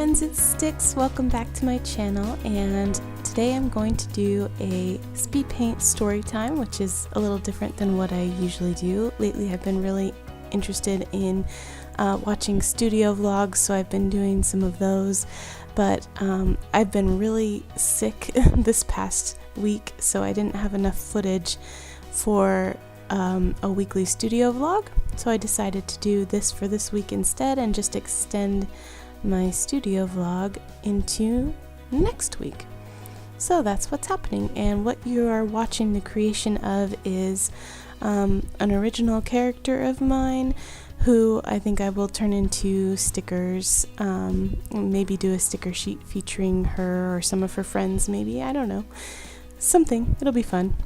friends, it's Sticks. Welcome back to my channel, and today I'm going to do a speed paint story time, which is a little different than what I usually do. Lately I've been really interested in watching studio vlogs, so I've been doing some of those, but I've been really sick this past week, so I didn't have enough footage for a weekly studio vlog, so I decided to do this for this week instead and just extend my studio vlog into next week. So that's what's happening, and what you are watching the creation of is an original character of mine who I think I will turn into stickers, maybe do a sticker sheet featuring her or some of her friends, maybe, I don't know, something, it'll be fun.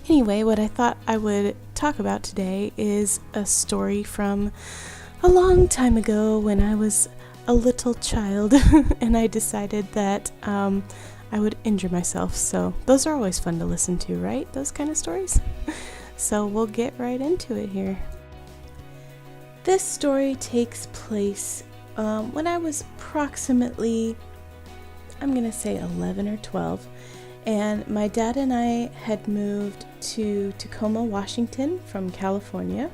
Anyway, what I thought I would talk about today is a story from a long time ago when I was a little child and I decided that I would injure myself. So those are always fun to listen to, right? Those kind of stories. So we'll get right into it here. This story takes place when I was approximately, I'm gonna say 11 or 12. And my dad and I had moved to Tacoma, Washington from California.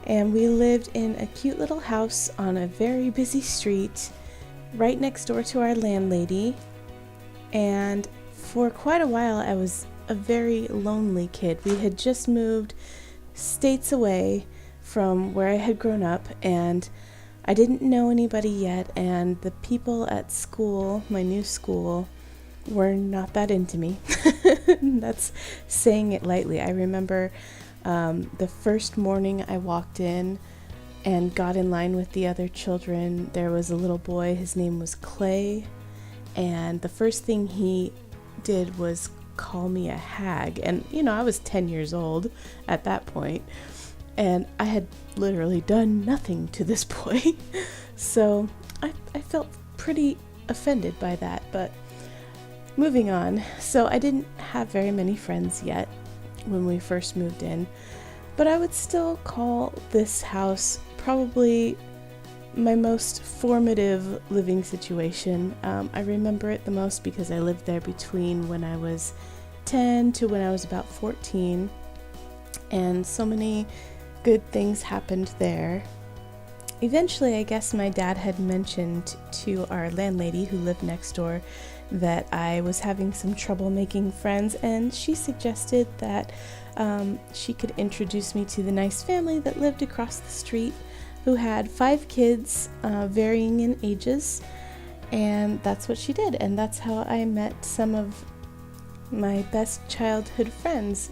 And we lived in a cute little house on a very busy street right next door to our landlady. And for quite a while I was a very lonely kid. We had just moved states away from where I had grown up, and I didn't know anybody yet, and the people at school, my new school, were not that into me. That's saying it lightly. I remember the first morning I walked in and got in line with the other children, there was a little boy, his name was Clay, and the first thing he did was call me a hag. And you know, I was 10 years old at that point, and I had literally done nothing to this boy. So I felt pretty offended by that, but moving on. So I didn't have very many friends yet when we first moved in, but I would still call this house probably my most formative living situation. I remember it the most because I lived there between when I was 10 to when I was about 14, and so many good things happened there. Eventually, I guess my dad had mentioned to our landlady who lived next door that I was having some trouble making friends, and she suggested that she could introduce me to the nice family that lived across the street who had 5 kids, varying in ages, and that's what she did, and that's how I met some of my best childhood friends.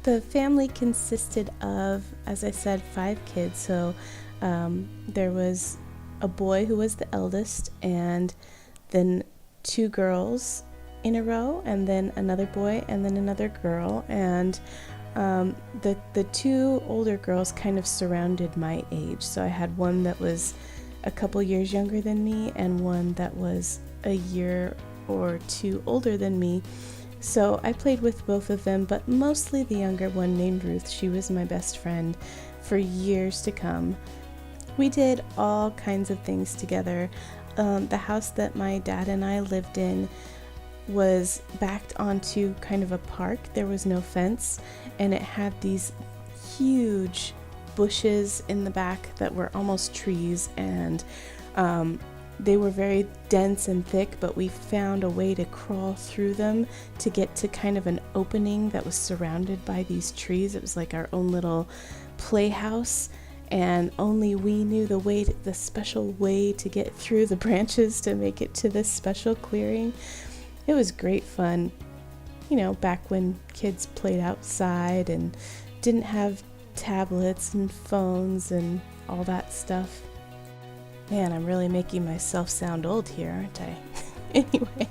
The family consisted of, as I said, 5 kids, so there was a boy who was the eldest, and then 2 girls in a row, and then another boy, and then another girl, and the 2 older girls kind of surrounded my age. So I had one that was a couple years younger than me and one that was a year or 2 older than me. So I played with both of them, but mostly the younger one named Ruth. She was my best friend for years to come. We did all kinds of things together. The house that my dad and I lived in was backed onto kind of a park. There was no fence, and it had these huge bushes in the back that were almost trees, and they were very dense and thick, but we found a way to crawl through them to get to kind of an opening that was surrounded by these trees. It was like our own little playhouse, and only we knew the special way to get through the branches to make it to this special clearing. It was great fun, you know, back when kids played outside and didn't have tablets and phones and all that stuff. Man, I'm really making myself sound old here, aren't I? Anyway,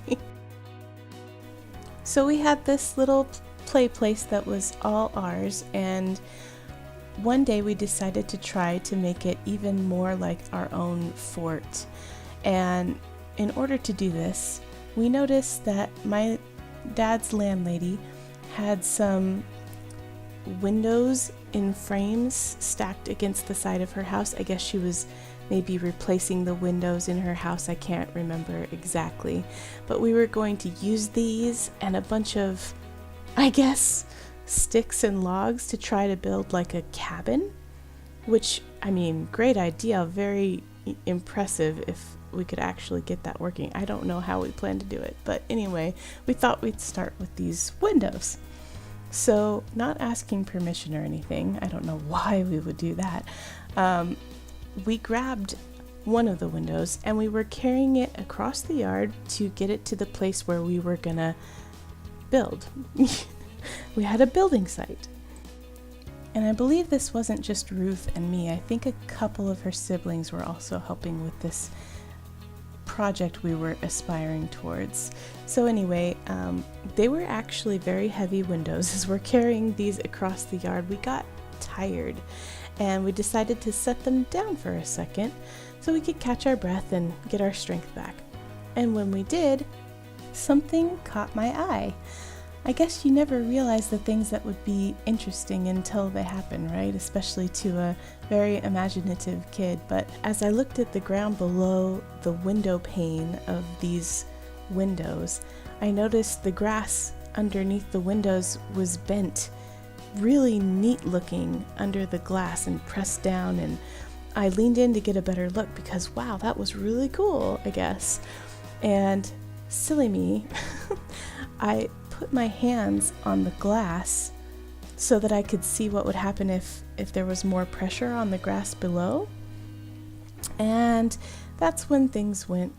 so we had this little play place that was all ours, and one day we decided to try to make it even more like our own fort. And in order to do this, we noticed that my dad's landlady had some windows in frames stacked against the side of her house. I guess she was maybe replacing the windows in her house. I can't remember exactly. But we were going to use these and a bunch of, I guess, sticks and logs to try to build like a cabin, which, I mean, great idea, very impressive if we could actually get that working. I don't know how we plan to do it, but anyway, we thought we'd start with these windows. So, not asking permission or anything, I don't know why we would do that, we grabbed one of the windows and we were carrying it across the yard to get it to the place where we were gonna build. We had a building site. And I believe this wasn't just Ruth and me. I think a couple of her siblings were also helping with this project we were aspiring towards. So anyway, they were actually very heavy windows. As we're carrying these across the yard, we got tired and we decided to set them down for a second so we could catch our breath and get our strength back. And when we did, something caught my eye. I guess you never realize the things that would be interesting until they happen, right? Especially to a very imaginative kid. But as I looked at the ground below the window pane of these windows, I noticed the grass underneath the windows was bent, really neat looking under the glass and pressed down, and I leaned in to get a better look because wow, that was really cool, I guess. And silly me, I put my hands on the glass so that I could see what would happen if there was more pressure on the grass below. And that's when things went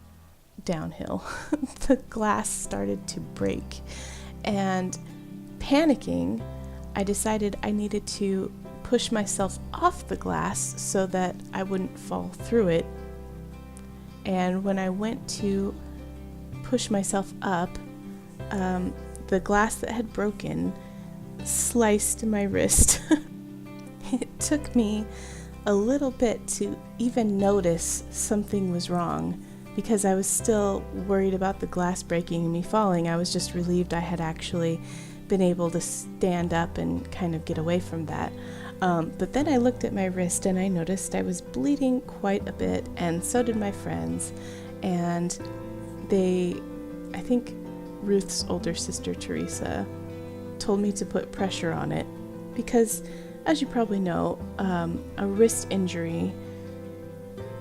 downhill. The glass started to break. And panicking, I decided I needed to push myself off the glass so that I wouldn't fall through it. And when I went to push myself up, the glass that had broken sliced my wrist. It took me a little bit to even notice something was wrong because I was still worried about the glass breaking and me falling. I was just relieved I had actually been able to stand up and kind of get away from that. But then I looked at my wrist and I noticed I was bleeding quite a bit, and so did my friends. And I think Ruth's older sister, Teresa, told me to put pressure on it because, as you probably know, a wrist injury,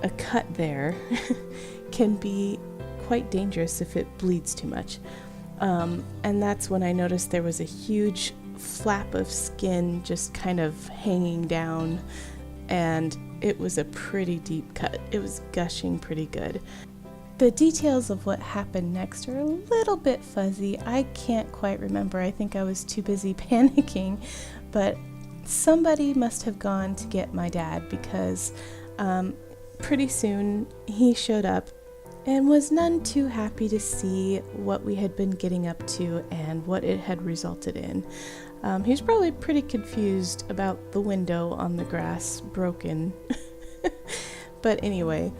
a cut there, can be quite dangerous if it bleeds too much. And that's when I noticed there was a huge flap of skin just kind of hanging down, and it was a pretty deep cut. It was gushing pretty good. The details of what happened next are a little bit fuzzy. I can't quite remember. I think I was too busy panicking, but somebody must have gone to get my dad because pretty soon he showed up and was none too happy to see what we had been getting up to and what it had resulted in. He was probably pretty confused about the window on the grass broken. But anyway,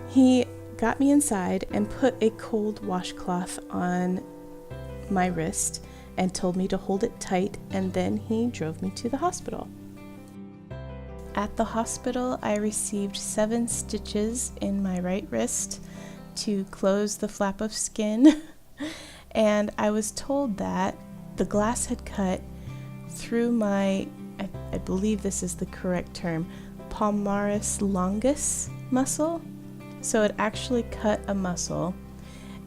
he got me inside and put a cold washcloth on my wrist and told me to hold it tight, and then he drove me to the hospital. At the hospital, I received 7 stitches in my right wrist to close the flap of skin, and I was told that the glass had cut through my, I believe this is the correct term, palmaris longus muscle. So it actually cut a muscle,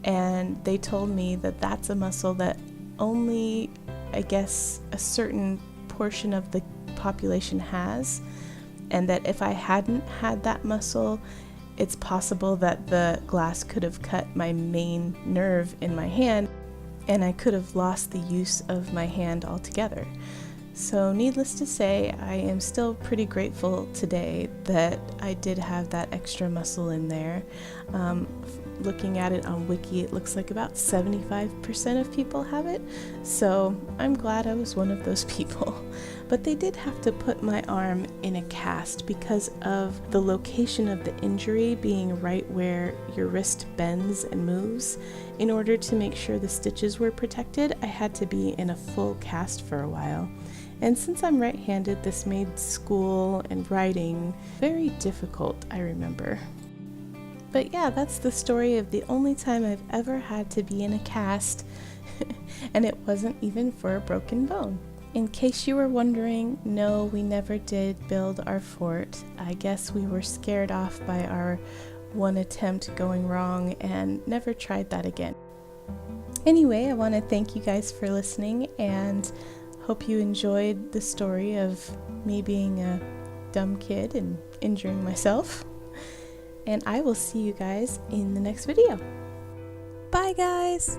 and they told me that that's a muscle that only, I guess, a certain portion of the population has, and that if I hadn't had that muscle, it's possible that the glass could have cut my main nerve in my hand, and I could have lost the use of my hand altogether. So needless to say, I am still pretty grateful today that I did have that extra muscle in there. Looking at it on Wiki, it looks like about 75% of people have it, so I'm glad I was one of those people. But they did have to put my arm in a cast because of the location of the injury being right where your wrist bends and moves. In order to make sure the stitches were protected, I had to be in a full cast for a while. And since I'm right-handed, this made school and writing very difficult, I remember. But yeah, that's the story of the only time I've ever had to be in a cast, and it wasn't even for a broken bone. In case you were wondering, no, we never did build our fort. I guess we were scared off by our one attempt going wrong and never tried that again. Anyway, I want to thank you guys for listening and hope you enjoyed the story of me being a dumb kid and injuring myself. And I will see you guys in the next video. Bye, guys!